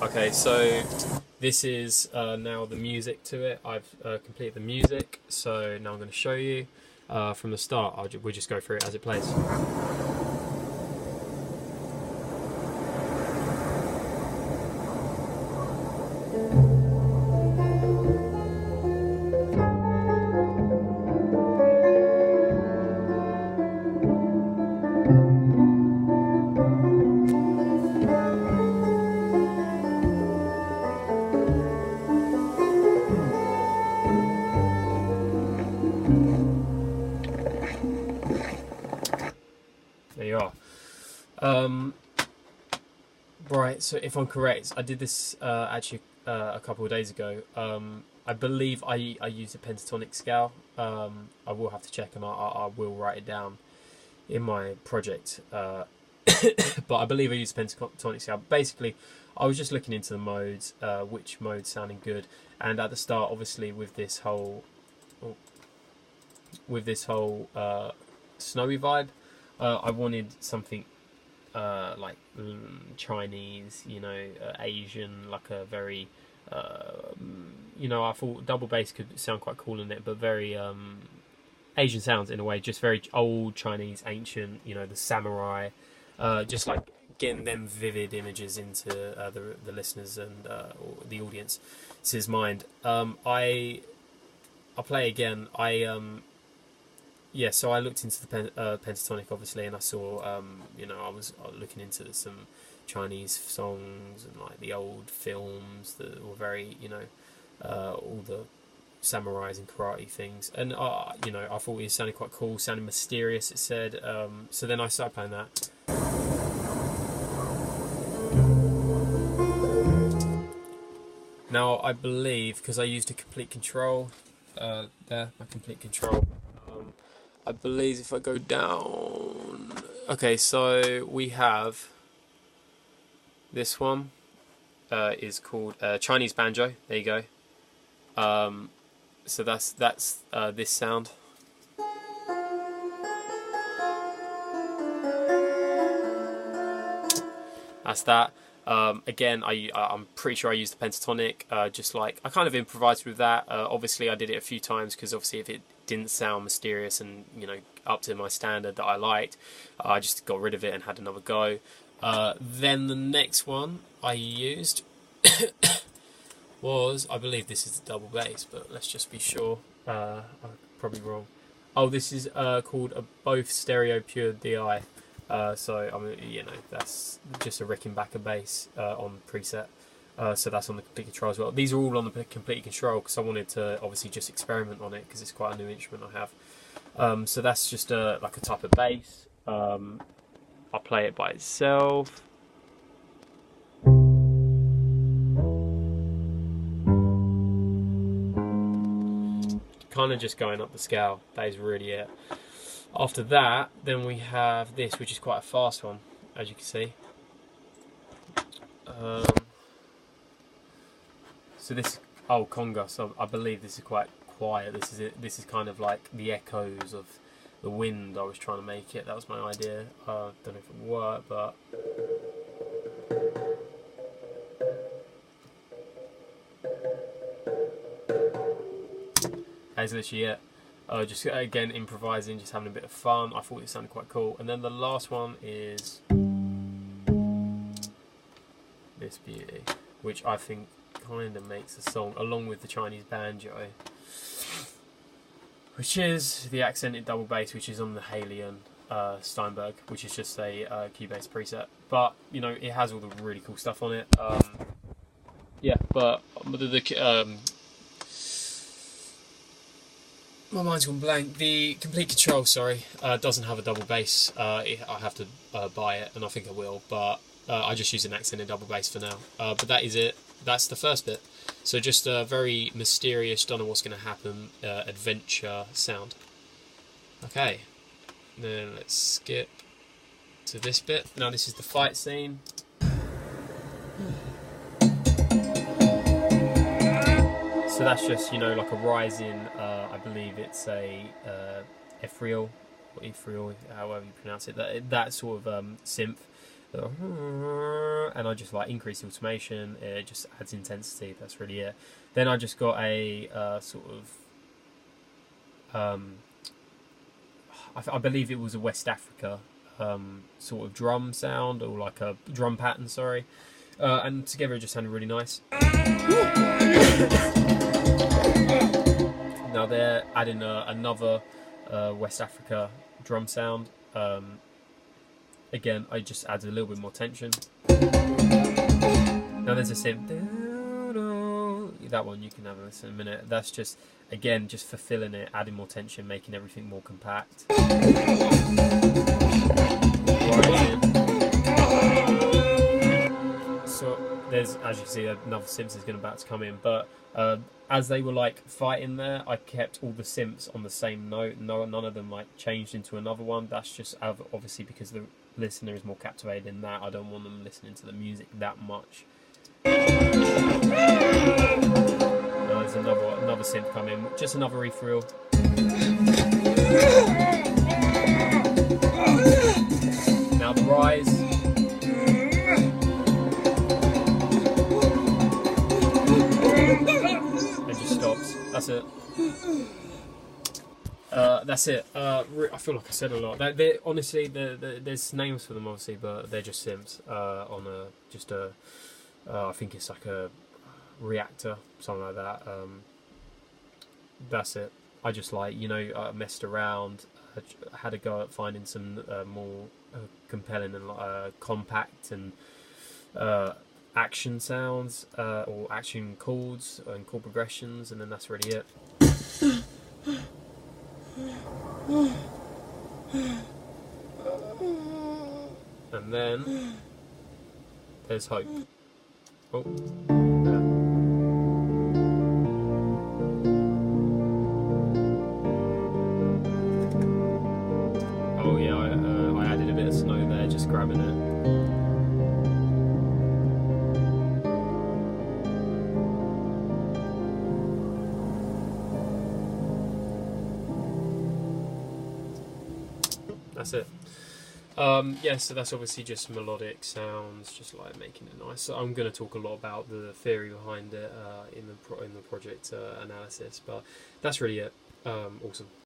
Okay, so this is now the music to it. I've completed the music, so now I'm going to show you from the start. We'll just go through it as it plays. There you are. Right, so if I'm correct, I did this actually a couple of days ago. I believe I used a pentatonic scale. I will have to check, and I will write it down in my project. But I believe I used a pentatonic scale. Basically, I was just looking into the modes, which mode sounding good, and at the start, obviously, with this whole snowy vibe, I wanted something like Chinese, Asian, like a very, I thought double bass could sound quite cool in it, but very Asian sounds in a way, just very old Chinese, ancient, the samurai, just like getting them vivid images into the listeners and or the audience's mind. I'll play again. So I looked into the pentatonic, obviously, and I saw, I was looking into some Chinese songs and like the old films that were very, all the samurais and karate things, and I thought it sounded quite cool, sounded mysterious. It said, so then I started playing that. Now I believe, because I used a complete control, my complete control. I believe if I go down... Okay, so we have... This one is called Chinese Banjo. There you go. So that's this sound. That's that. Again, I'm pretty sure I used the pentatonic, just like I kind of improvised with that. Obviously I did it a few times, because obviously if it didn't sound mysterious and up to my standard that I liked, I just got rid of it and had another go. Then the next one I used was, I believe this is the double bass, but let's just be sure. I'm probably wrong. Oh, this is called a Both Stereo Pure DI. So I mean, that's just a Rickenbacker bass on preset. So that's on the complete control as well. These are all on the complete control because I wanted to obviously just experiment on it, because it's quite a new instrument I have. So that's just like a type of bass. I'll play it by itself. Kind of just going up the scale. That is really it. After that, then we have this, which is quite a fast one, as you can see. So this, conga. So I believe this is quite quiet. This is it. This is kind of like the echoes of the wind. I was trying to make it. That was my idea. Don't know if it worked, but that's literally it. Just again improvising, just having a bit of fun. I thought it sounded quite cool. And then the last one is this beauty, which I think kind of makes the song, along with the Chinese banjo, which is the accented double bass, which is on the Halion Steinberg, which is just a Cubase preset. But it has all the really cool stuff on it. My mind's gone blank. The complete control, doesn't have a double bass. I have to buy it, and I think I will. But I just use an accented double bass for now. But that is it. That's the first bit. So just a very mysterious, don't know what's going to happen, adventure sound. Okay. Then let's skip to this bit. Now this is the fight scene. So that's just, like a rising, I believe it's a ethereal, or ethereal, however you pronounce it, that sort of synth. and I just like increase the automation. It just adds intensity. That's really it. Then I just got a sort of I believe it was a West Africa sort of drum sound, or like a drum pattern, sorry, and together it just sounded really nice. Now they're adding another West Africa drum sound. Again, I just added a little bit more tension. Now there's a synth. That one you can have a listen in a minute. That's just, again, just fulfilling it, adding more tension, making everything more compact. So there's, as you see, another synth is about to come in, but as they were like fighting there, I kept all the synths on the same note. None of them like changed into another one. That's just obviously because the listener is more captivated in that. I don't want them listening to the music that much. There's another synth coming, just another refill. Now the rise. It just stops. That's it. That's it. I feel like I said a lot. Honestly, there's names for them, obviously, but they're just synths on I think it's like a reactor, something like that. That's it. I just messed around. I had a go at finding some more compelling and compact and action sounds or action chords and chord progressions, and then that's really it. And then there's hope. Oh, yeah. Oh yeah, I added a bit of snow there, just grabbing it. That's it. Yeah, so that's obviously just melodic sounds, just like making it nice. So I'm going to talk a lot about the theory behind it in the project analysis, but that's really it. Awesome.